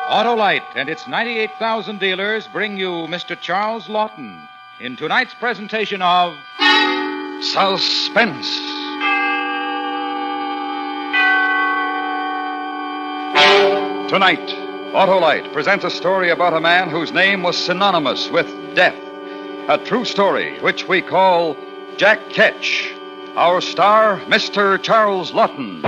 Autolite and its 98,000 dealers bring you Mr. Charles Laughton in tonight's presentation of Suspense. Tonight, Autolite presents a story about a man whose name was synonymous with death. A true story which we call Jack Ketch. Our star, Mr. Charles Laughton.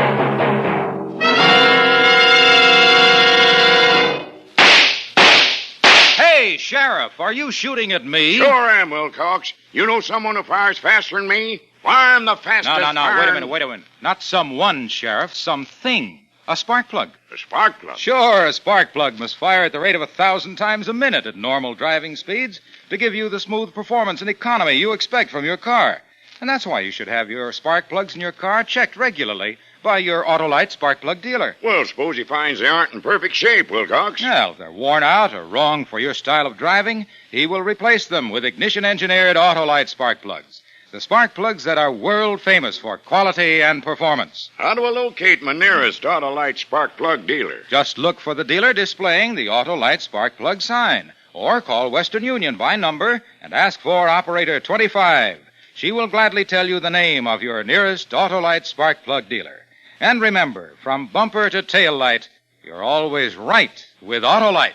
Hey, Sheriff, are you shooting at me? Sure am, Wilcox. You know someone who fires faster than me? Why, I'm the fastest. No, wait a minute. Not someone, Sheriff, something. A spark plug. A spark plug? Sure, a spark plug must fire at the rate of 1,000 times a minute at normal driving speeds to give you the smooth performance and economy you expect from your car. And that's why you should have your spark plugs in your car checked regularly by your Autolite spark plug dealer. Well, suppose he finds they aren't in perfect shape, Wilcox. Well, if they're worn out or wrong for your style of driving, he will replace them with ignition-engineered Autolite spark plugs. The spark plugs that are world famous for quality and performance. How do I locate my nearest Autolite spark plug dealer? Just look for the dealer displaying the Autolite spark plug sign. Or call Western Union by number and ask for Operator 25. She will gladly tell you the name of your nearest Autolite spark plug dealer. And remember, from bumper to tail light, you're always right with Autolite.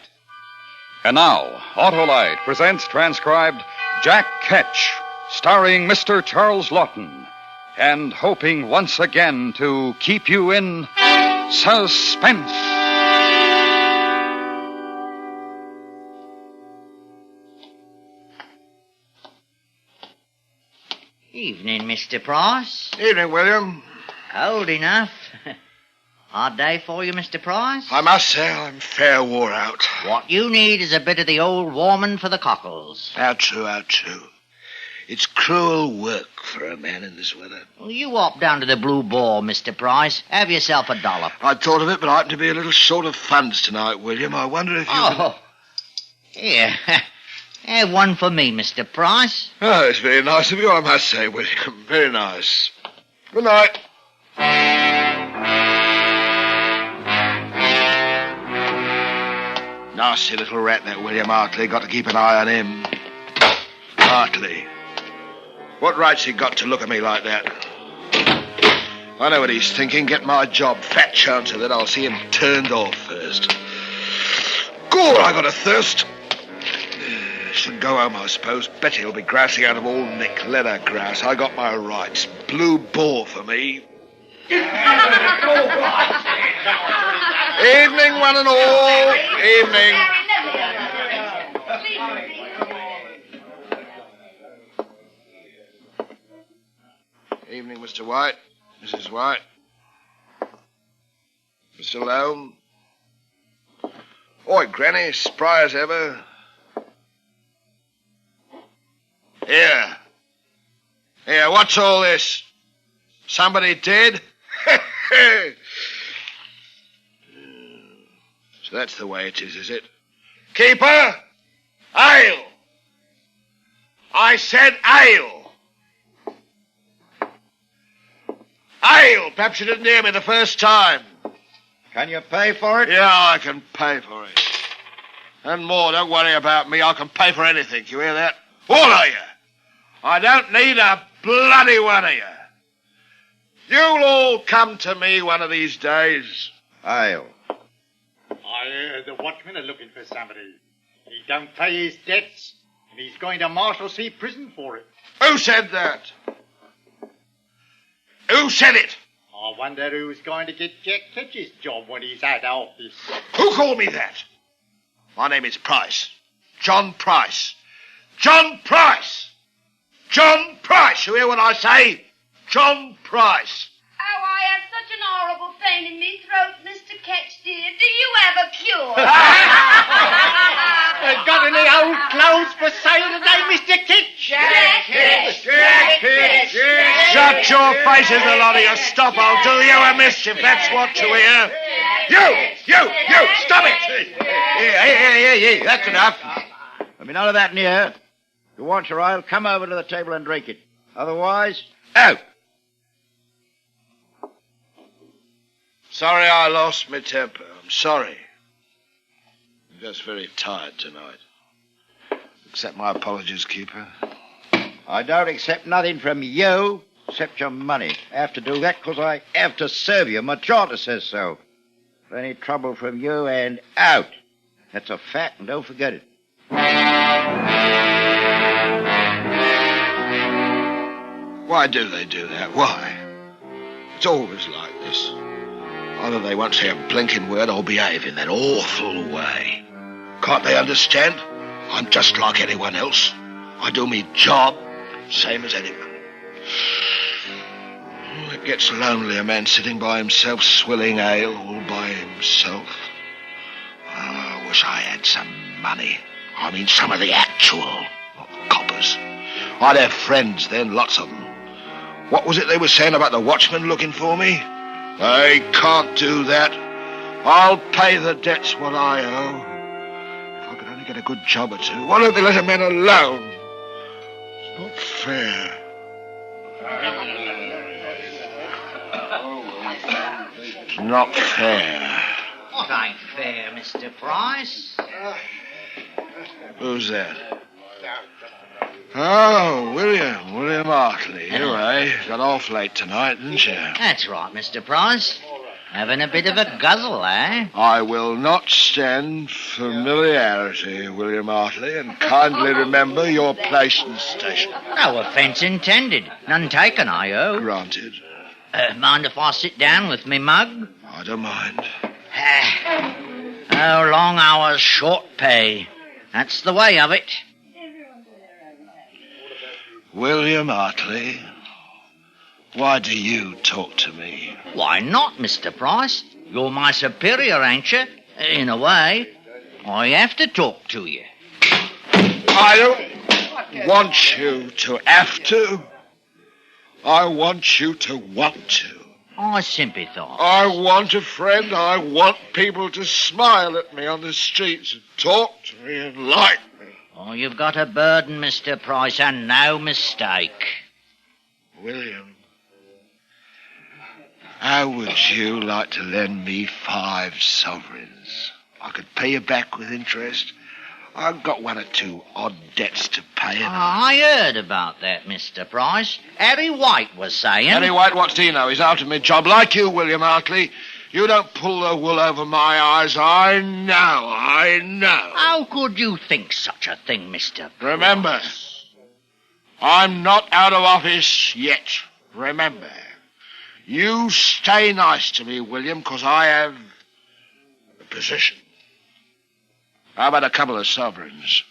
And now, Autolite presents transcribed Jack Ketch, starring Mr. Charles Laughton, and hoping once again to keep you in suspense. Evening, Mr. Price. Evening, William. Cold enough. Hard day for you, Mr. Price? I must say I'm fair wore out. What you need is a bit of the old warming for the cockles. How true, how true. It's cruel work for a man in this weather. Well, you hop down to the Blue Ball, Mr. Price. Have yourself a dollop. I'd thought of it, but I happen to be a little short of funds tonight, William. I wonder if you... Oh, here. Have one for me, Mr. Price. Oh, it's very nice of you, I must say, William. Very nice. Good night. Nasty little rat, that William Hartley. Got to keep an eye on him. Hartley. What right's he got to look at me like that? I know what he's thinking. Get my job. Fat chance of it. I'll see him turned off first. God, I got a thirst. Should go home, I suppose. Betty will be grousing out of all nick. Let her grouse. I got my rights. Blue Ball for me. Evening, one and all. Evening. Evening, Mr. White. Mrs. White. Mr. Loam. Oi, Granny, spry as ever. Here. Here, what's all this? Somebody dead? So that's the way it is it? Keeper! Ale! I said ale! Ale! Perhaps you didn't hear me the first time. Can you pay for it? Yeah, I can pay for it. And more, don't worry about me. I can pay for anything. You hear that? All of you. I don't need a bloody one of you. You'll all come to me one of these days. Ale. I heard the watchman are looking for somebody. He don't pay his debts, and he's going to Marshalsea prison for it. Who said that? Who said it? I wonder who's going to get Jack Ketch's job when he's out of office. Who called me that? My name is Price. John Price. John Price! John Price! You hear what I say? John Price. Oh, I have such an horrible pain in me throat, Mr. Ketch, dear. Do you have a cure? Got any old clothes for sale today, Mr. Ketch? Jack Ketch! Jack Ketch! Shut your faces, a lot of you. Stop, I'll do you a mischief. That's what you hear. You! Stop it! Here. That's enough. There'll be none of that in here. If you want your ale, come over to the table and drink it. Otherwise, out. Sorry I lost my temper. I'm sorry. just very tired tonight. Accept my apologies, Keeper. I don't accept nothing from you except your money. I have to do that because I have to serve you. My charter says so. If any trouble from you and out. That's a fact, and don't forget it. Why do they do that? Why? It's always like this. Either they won't say a blinking word or behave in that awful way. Can't they understand? I'm just like anyone else. I do me job, same as anyone. It gets lonely, a man sitting by himself, swilling ale all by himself. I wish I had some money. I mean, some of the actual, not coppers. I'd have friends then, lots of them. What was it they were saying about the watchman looking for me? They can't do that. I'll pay the debts what I owe. If I could only get a good job or two. Why don't they let a man alone? It's not fair. It's not fair. What ain't fair, Mr. Price? Who's that? Oh, William Hartley. You, got off late tonight, didn't you? That's right, Mr. Price. Having a bit of a guzzle, eh? I will not stand familiarity, William Hartley, and kindly remember your place and station. No offence intended. None taken, I owe. Granted. Mind if I sit down with me mug? I don't mind. Oh, long hours, short pay. That's the way of it. William Hartley, why do you talk to me? Why not, Mr. Price? You're my superior, ain't you? In a way. I have to talk to you. I don't want you to have to. I want you to want to. I sympathise. I want a friend. I want people to smile at me on the streets and talk to me and like me. Oh, you've got a burden, Mr. Price, and no mistake. William, how would you like to lend me 5 sovereigns? I could pay you back with interest. I've got 1 or 2 odd debts to pay. I heard about that, Mr. Price. Harry White was saying... Harry White, what's he know? He's out of my job like you, William Hartley. You don't pull the wool over my eyes. I know. How could you think such a thing, Mr. Price? Remember, I'm not out of office yet. Remember. You stay nice to me, William, because I have a position. How about a couple of sovereigns?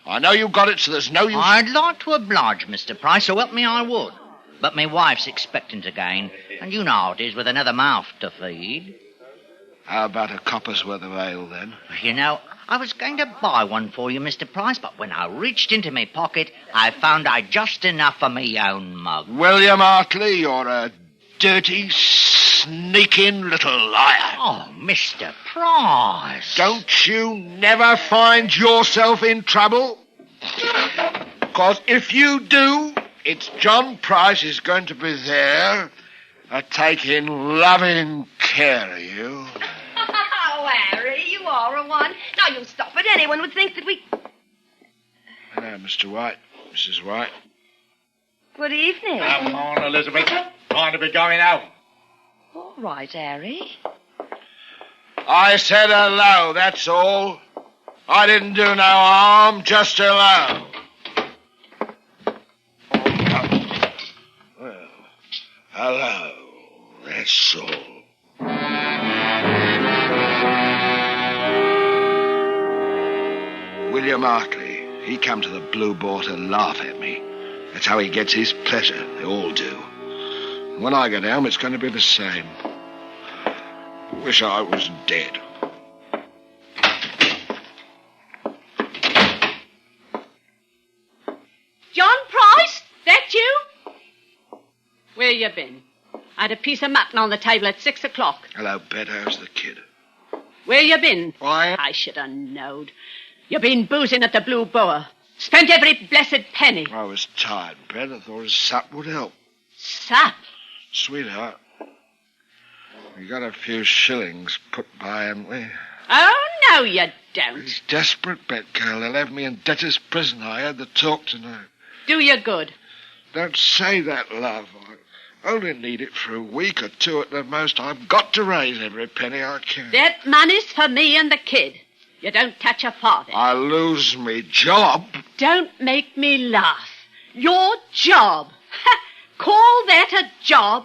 I know you've got it, so there's no use... I'd like to oblige, Mr. Price, so help me I would. But my wife's expectant again, and you know how it is with another mouth to feed. How about a copper's worth of ale, then? You know, I was going to buy one for you, Mr. Price, but when I reached into my pocket, I found I'd just enough for me own mug. William Hartley, you're a dirty, sneaking little liar. Oh, Mr. Price. Don't you never find yourself in trouble? Because if you do, it's John Price is going to be there, taking loving care of you. Oh, Harry, you are a one. Now, you stop it. Anyone would think that we... Hello, Mr. White. Mrs. White. Good evening. Come on, Elizabeth. Time to be going out. All right, Harry. I said hello, that's all. I didn't do no harm, just hello. Well, hello, that's all. William Hartley, he come to the Blue Boar to laugh at me. That's how he gets his pleasure. They all do. And when I get home, it's going to be the same. Wish I was dead. John Price, that you? Where you been? I had a piece of mutton on the table at 6 o'clock. Hello, Bet. How's the kid? Where you been? Why? I should have knowed. You been boozing at the Blue Boar. Spent every blessed penny. I was tired, Bet. I thought a sup would help. Sup? Sweetheart, we got a few shillings put by, haven't we? Oh, No, you don't. He's desperate, Bet Girl. They'll have me in debtor's prison. I had the talk tonight. Do you good. Don't say that, love. I only need it for a week or two at the most. I've got to raise every penny I can. That money's for me and the kid. You don't touch a farthing. I lose me job. Don't make me laugh. Your job. Call that a job?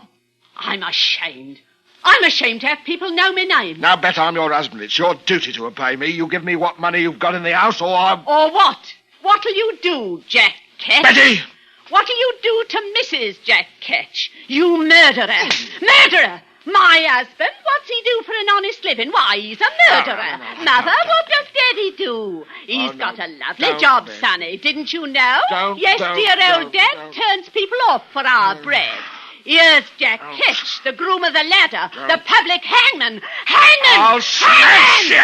I'm ashamed. I'm ashamed to have people know my name. Now, Bet, I'm your husband. It's your duty to obey me. You give me what money you've got in the house, or I'm... Or what? What'll you do, Jack Ketch? Betty! What'll you do to Mrs. Jack Ketch? You murderer! Murderer! My husband? What's he do for an honest living? Why, he's a murderer. Mother, what does Daddy do? He's got a lovely job, Sonny. Didn't you know? Yes, dear old Dad turns people off for our bread. Here's Jack Ketch, the groom of the ladder, the public hangman. Hangman! I'll smash you!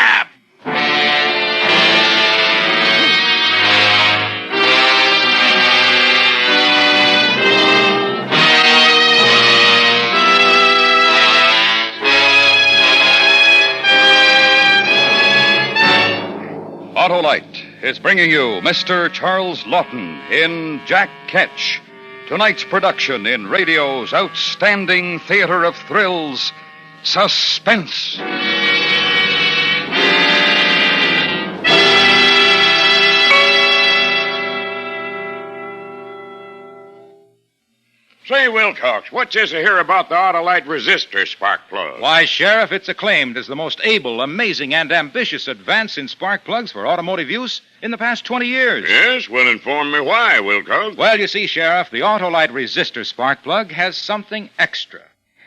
Autolite is bringing you Mr. Charles Laughton in Jack Ketch, tonight's production in radio's outstanding theater of thrills, Suspense. Say, Wilcox, what's this I hear about the Autolite resistor spark plug? Why, Sheriff, it's acclaimed as the most able, amazing, and ambitious advance in spark plugs for automotive use in the past 20 years. Yes? Well, inform me why, Wilcox. Well, you see, Sheriff, the Autolite resistor spark plug has something extra.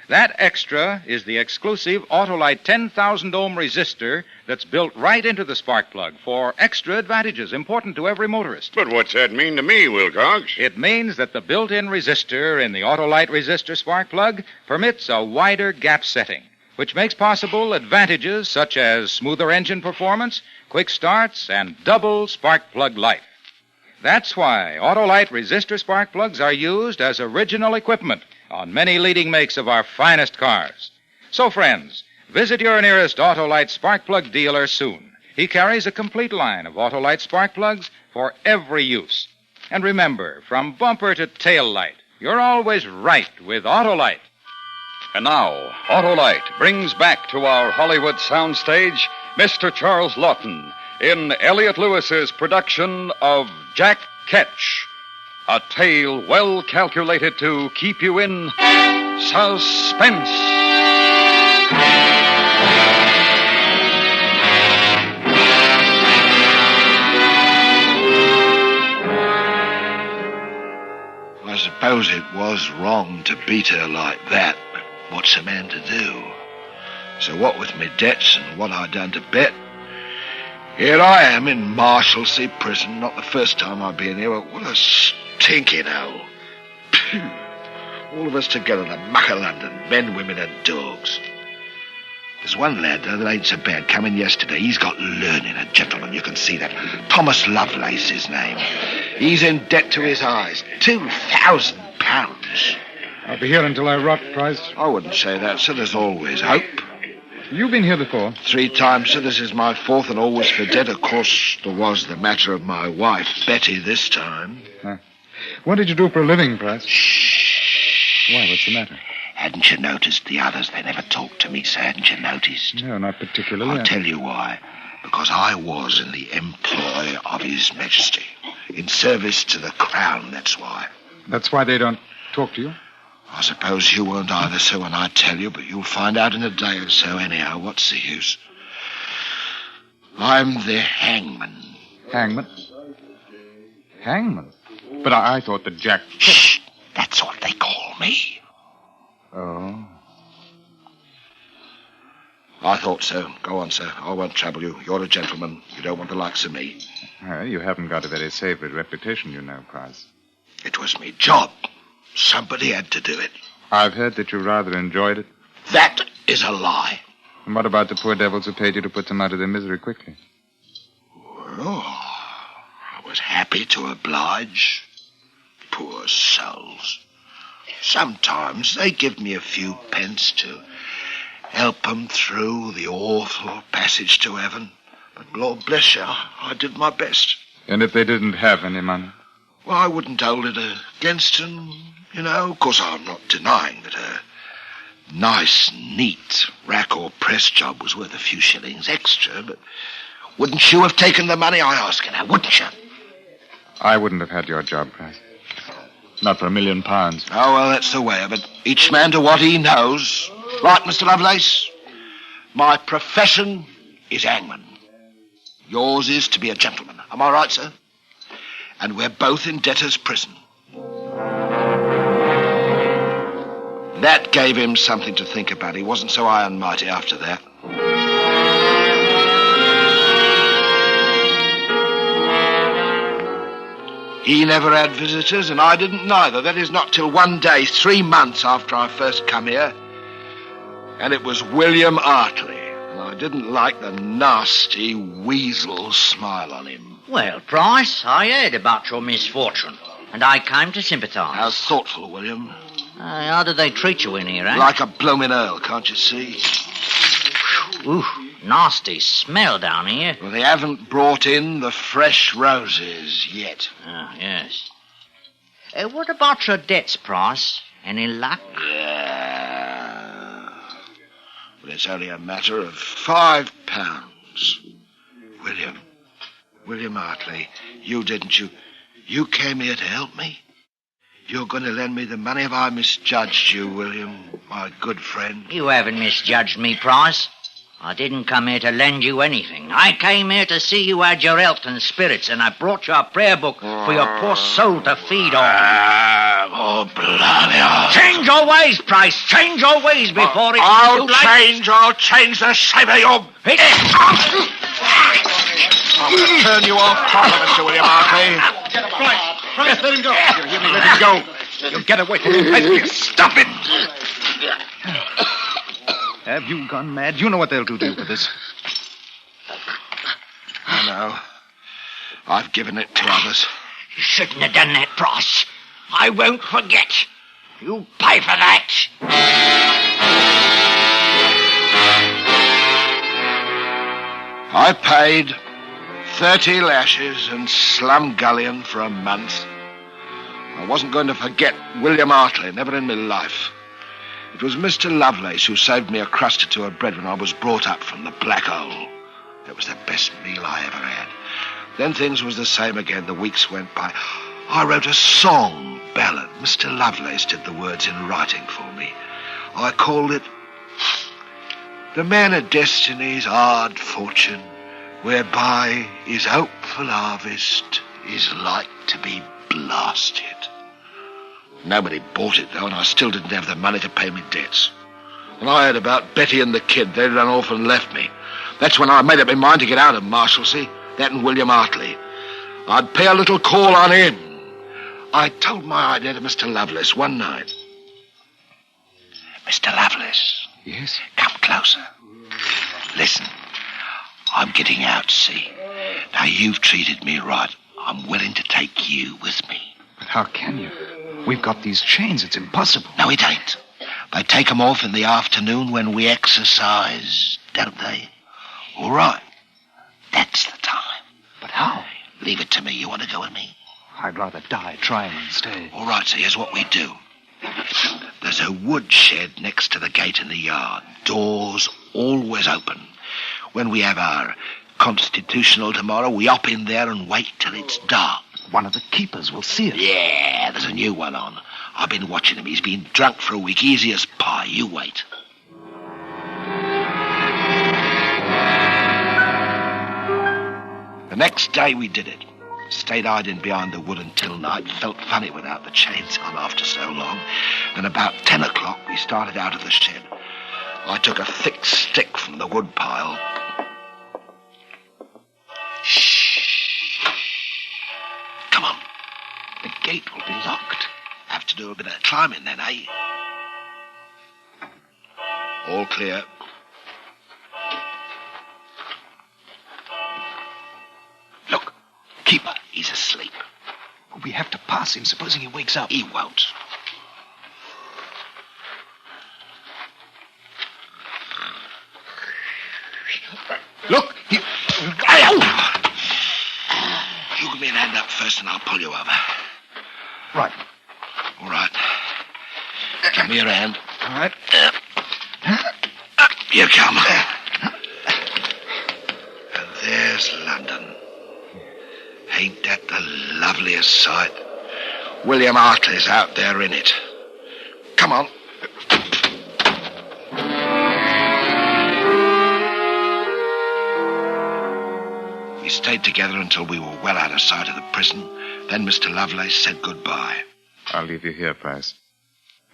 That extra is the exclusive Autolite 10,000 ohm resistor that's built right into the spark plug for extra advantages important to every motorist. But what's that mean to me, Wilcox? It means that the built-in resistor in the Autolite resistor spark plug permits a wider gap setting, which makes possible advantages such as smoother engine performance, quick starts, and double spark plug life. That's why Autolite resistor spark plugs are used as original equipment on many leading makes of our finest cars. So, friends, visit your nearest Autolite spark plug dealer soon. He carries a complete line of Autolite spark plugs for every use. And remember, from bumper to tail light, you're always right with Autolite. And now, Autolite brings back to our Hollywood soundstage Mr. Charles Laughton in Elliot Lewis's production of Jack Ketch, a tale well calculated to keep you in suspense. I suppose it was wrong to beat her like that, but what's a man to do? So what with me debts and what I done to Bet, here I am in Marshalsea prison. Not the first time I've been here, but what a stinking hole. Phew. All of us together, the muck of London, men, women, and dogs. There's one lad that ain't so bad coming yesterday. He's got learning, a gentleman, you can see that. Thomas Lovelace, his name. He's in debt to his eyes. £2,000. I'll be here until I rot, Price. I wouldn't say that, sir. There's always hope. You've been here before? 3 times, sir. This is my 4th and always for debt. Of course, there was the matter of my wife, Betty, this time. What did you do for a living, Price? Shh. Why, what's the matter? Hadn't you noticed the others? They never talked to me, sir. Hadn't you noticed? No, not particularly. I'll tell you why. Because I was in the employ of His Majesty. In service to the Crown, that's why. That's why they don't talk to you? I suppose you won't either, sir, when I tell you, but you'll find out in a day or so anyhow. What's the use? I'm the hangman. Hangman? Hangman? But I thought that Jack... Shh! That's what they call me. Oh. I thought so. Go on, sir. I won't trouble you. You're a gentleman. You don't want the likes of me. Well, you haven't got a very savory reputation, you know, Price. It was me job. Somebody had to do it. I've heard that you rather enjoyed it. That is a lie. And what about the poor devils who paid you to put them out of their misery quickly? Well, I was happy to oblige. Poor souls. Sometimes they give me a few pence to help them through the awful passage to heaven. But Lord bless you, I did my best. And if they didn't have any money? Well, I wouldn't hold it against them, you know. Of course, I'm not denying that a nice, neat rack or press job was worth a few shillings extra, but wouldn't you have taken the money, I ask you now, wouldn't you? I wouldn't have had your job, Price. Not for £1 million. Oh, well, that's the way of it. Each man to what he knows. Right, Mr. Lovelace? My profession is hangman. Yours is to be a gentleman. Am I right, sir? And we're both in debtor's prison. That gave him something to think about. He wasn't so high and mighty after that. He never had visitors, and I didn't neither. That is, not till one day, 3 months after I first come here. And it was William Hartley. And I didn't like the nasty weasel smile on him. Well, Price, I heard about your misfortune, and I came to sympathise. How thoughtful, William. How do they treat you in here, eh? Like a bloomin' earl, can't you see? Ooh, nasty smell down here. Well, they haven't brought in the fresh roses yet. Ah, yes. What about your debts, Price? Any luck? Yeah. Well, it's only a matter of £5. William Hartley, you didn't you? You came here to help me? You're going to lend me the money? Have I misjudged you, William, my good friend? You haven't misjudged me, Price. I didn't come here to lend you anything. I came here to see you had your health and spirits, and I brought you a prayer book for your poor soul to feed on. Oh, bloody hell. Change your ways, Price. Change your ways before it's I'll too late. I'll change the shape of your... I'm going to turn you off proper, Mr. William Hartley. Price, let him go. You hear me? Let him go. You'll get away from him. Stop it! Have you gone mad? You know what they'll do to you for this. I know. I've given it to others. You shouldn't have done that, Price. I won't forget. You'll pay for that. I paid 30 lashes and slumgullion for a month. I wasn't going to forget William Hartley, never in my life. It was Mr. Lovelace who saved me a crust or two of bread when I was brought up from the black hole. It was the best meal I ever had. Then things was the same again. The weeks went by. I wrote a song ballad. Mr. Lovelace did the words in writing for me. I called it The Man of Destiny's Hard Fortune, whereby his hopeful harvest is like to be blasted. Nobody bought it, though, and I still didn't have the money to pay me debts. And I heard about Betty and the kid. They'd run off and left me. That's when I made up my mind to get out of Marshalsea. That and William Hartley. I'd pay a little call on him. I told my idea to Mr. Lovelace one night. Mr. Lovelace. Yes? Come closer. Listen. I'm getting out, see? Now, you've treated me right. I'm willing to take you with me. But how can you? We've got these chains. It's impossible. No, it ain't. They take 'em off in the afternoon when we exercise, don't they? All right. That's the time. But how? Leave it to me. You want to go with me? I'd rather die trying than stay. All right, so here's what we do. There's a wood shed next to the gate in the yard. Doors always open. When we have our constitutional tomorrow, we hop in there and wait till it's dark. One of the keepers will see it. Yeah, there's a new one on. I've been watching him. He's been drunk for a week, easy as pie. You wait. The next day we did it. Stayed hiding behind the wood until night. Felt funny without the chains on after so long. And about 10 o'clock we started out of the shed. I took a thick stick from the wood pile. Shh. Come on. The gate will be locked. Have to do a bit of climbing then, eh? All clear. Look, keeper, he's asleep. We have to pass him, supposing he wakes up. He won't. Look, he... hand. All right. Up you come. And there's London. Ain't that the loveliest sight? William Hartley's out there in it. Come on. We stayed together until we were well out of sight of the prison. Then Mr. Lovelace said goodbye. I'll leave you here, Price.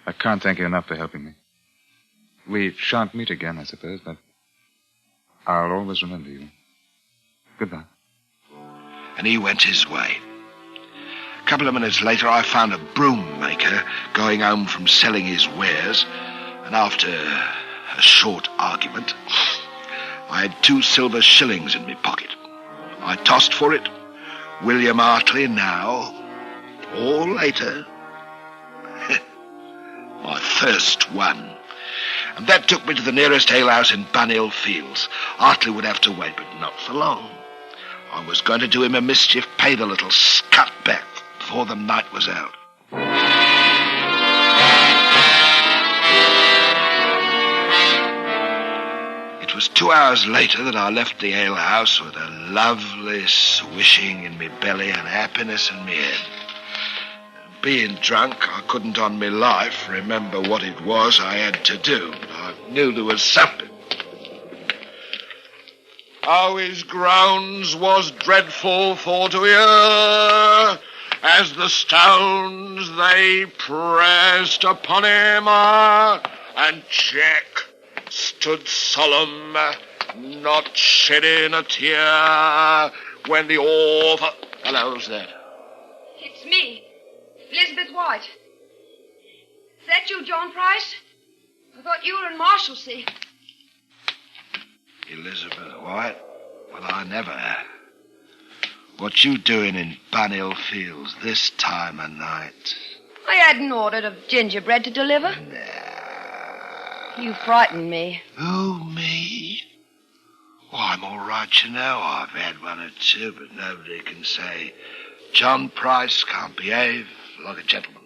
I can't thank you enough for helping me. We shan't meet again, I suppose, but I'll always remember you. Goodbye. And he went his way. A couple of minutes later, I found a broom maker going home from selling his wares, and after a short argument, I had 2 silver shillings in my pocket. I tossed for it. William Hartley now, or later. My first one. And that took me to the nearest alehouse in Bunhill Fields. Hartley would have to wait, but not for long. I was going to do him a mischief, pay the little scut back before the night was out. It was 2 hours later that I left the alehouse with a lovely swishing in me belly and happiness in me head. Being drunk, I couldn't on me life remember what it was I had to do. I knew there was something. How his groans was dreadful for to hear, as the stones they pressed upon him, and Jack stood solemn, not shedding a tear, when the awful... Hello, who's that? It's me, Elizabeth White. Is that you, John Price? I thought you were in Marshalsea. Elizabeth White? Well, I never. What you doing in Bunhill Fields this time of night? I had an order of gingerbread to deliver. You frightened me. Who, me? Why, I'm all right, you know. I've had 1 or 2, but nobody can say John Price can't behave like a gentleman.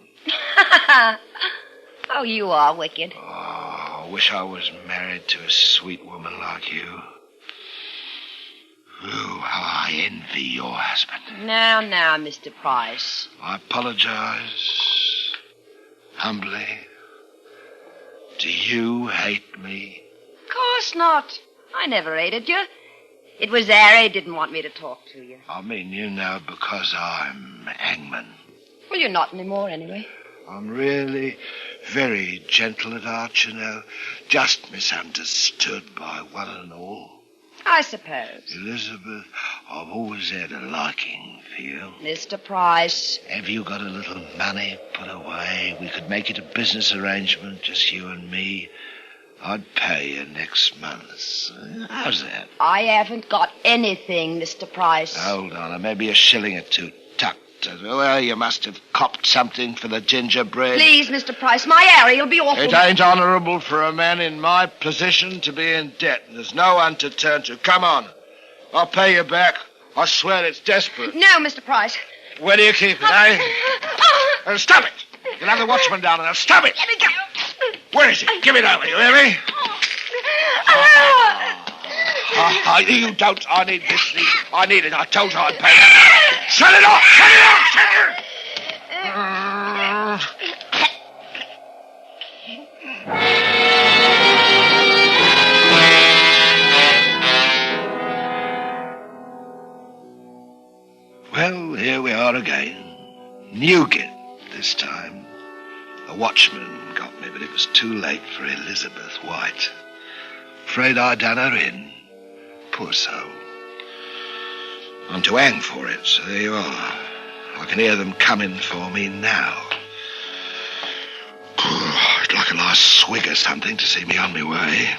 Oh, you are wicked. Oh, I wish I was married to a sweet woman like you. Ooh, how I envy your husband. Now, Mr. Price. I apologize. Humbly. Do you hate me? Of course not. I never hated you. It was Harry didn't want me to talk to you. I mean, you know, because I'm hangman. Well, you're not anymore, anyway. I'm really very gentle at heart, you know. Just misunderstood by one and all. I suppose. Elizabeth, I've always had a liking for you. Mr. Price. Have you got a little money put away? We could make it a business arrangement, just you and me. I'd pay you next month. How's that? I haven't got anything, Mr. Price. Hold on, maybe a shilling or 2 tucked. Well, you must have copped something for the gingerbread. Please, Mr. Price, my Harry'll be awful. It ain't honourable for a man in my position to be in debt. There's no one to turn to. Come on. I'll pay you back. I swear it's desperate. No, Mr. Price. Where do you keep it, eh? Stop it! You'll have the watchman down there. Stop it! Let me go. Where is it? Give it over, you hear me? You don't. I need this. I need it. I told you I'd pay it. Shut it off! Shut it off! Shut it! Well, here we are again. Newgate this time. The watchman got me, but it was too late for Elizabeth White. Afraid I done her in. Poor soul. I'm to hang for it, so there you are. I can hear them coming for me now. I'd like a last swig or something to see me on my way.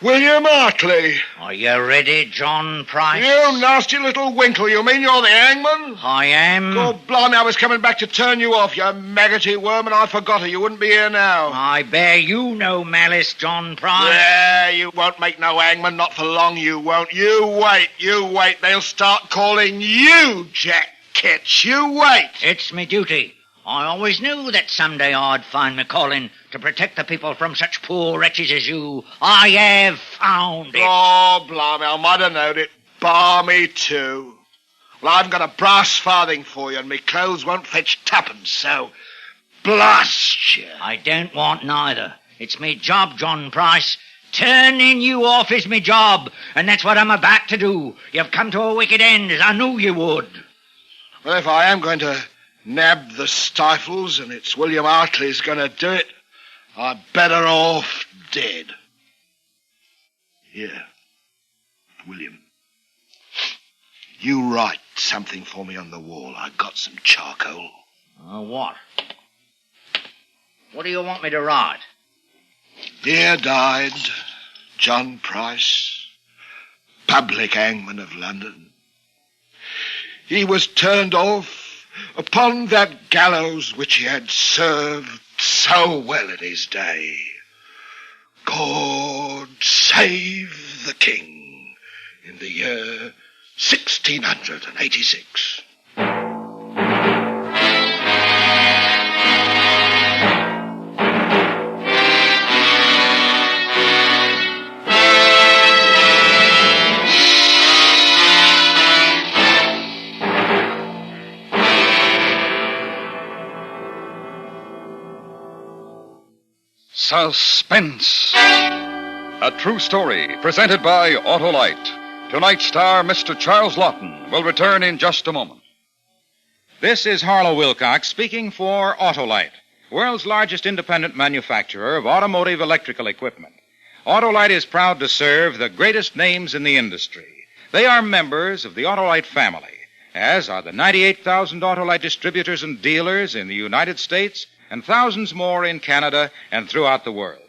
William Hartley. Are you ready, John Price? You nasty little winkle. You mean you're the hangman? I am. God blimey, I was coming back to turn you off, you maggoty worm, and I forgot her. You wouldn't be here now. I bear you no malice, John Price. Yeah, you won't make no hangman. Not for long, you won't. You wait. They'll start calling you Jack Ketch. You wait. It's me duty. I always knew that someday I'd find me calling to protect the people from such poor wretches as you. I have found it. Oh, blimey, I might have known it. Bar me too. Well, I haven't got a brass farthing for you, and me clothes won't fetch tuppence, so blast you. I don't want neither. It's me job, John Price. Turning you off is me job, and that's what I'm about to do. You've come to a wicked end, as I knew you would. Well, if I am going to nab the stifles, and it's William Hartley's going to do it, I'm better off dead. Here, William, you write something for me on the wall. I got some charcoal. What? What do you want me to write? Here died John Price, public hangman of London. He was turned off upon that gallows which he had served so well in his day. God save the king in the year 1686. Suspense. A true story presented by Autolite. Tonight's star, Mr. Charles Laughton, will return in just a moment. This is Harlow Wilcox speaking for Autolite, world's largest independent manufacturer of automotive electrical equipment. Autolite is proud to serve the greatest names in the industry. They are members of the Autolite family, as are the 98,000 Autolite distributors and dealers in the United States and thousands more in Canada and throughout the world.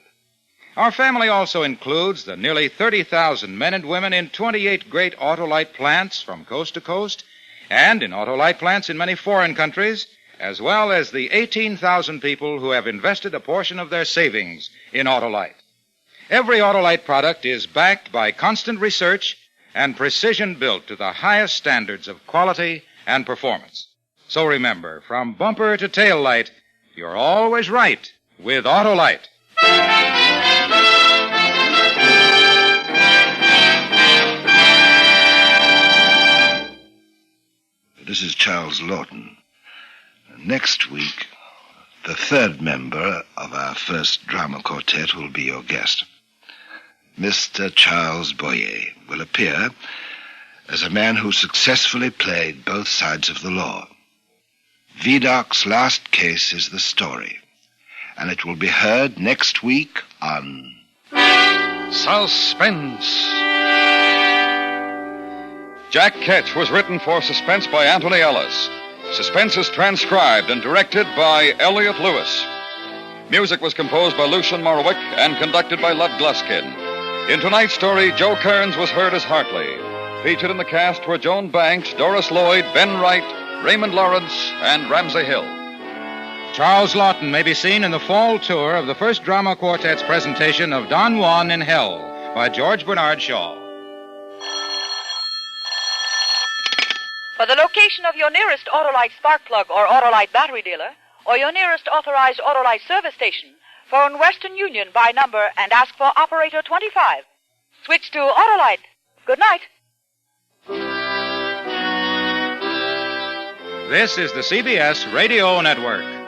Our family also includes the nearly 30,000 men and women in 28 great Autolite plants from coast to coast, and in Autolite plants in many foreign countries, as well as the 18,000 people who have invested a portion of their savings in Autolite. Every Autolite product is backed by constant research and precision built to the highest standards of quality and performance. So remember, from bumper to tail light, you're always right with Autolite. This is Charles Laughton. Next week, the third member of our first drama quartet will be your guest. Mr. Charles Boyer will appear as a man who successfully played both sides of the law. Vidocq's last case is the story, and it will be heard next week on Suspense. Jack Ketch was written for Suspense by Anthony Ellis. Suspense is transcribed and directed by Elliot Lewis. Music was composed by Lucian Morowick and conducted by Lud Gluskin. In tonight's story, Joe Kearns was heard as Hartley. Featured in the cast were Joan Banks, Doris Lloyd, Ben Wright, Raymond Lawrence, and Ramsey Hill. Charles Laughton may be seen in the fall tour of the first drama quartet's presentation of Don Juan in Hell by George Bernard Shaw. For the location of your nearest Autolite spark plug or Autolite battery dealer, or your nearest authorized Autolite service station, phone Western Union by number and ask for operator 25. Switch to Autolite. Good night. This is the CBS Radio Network.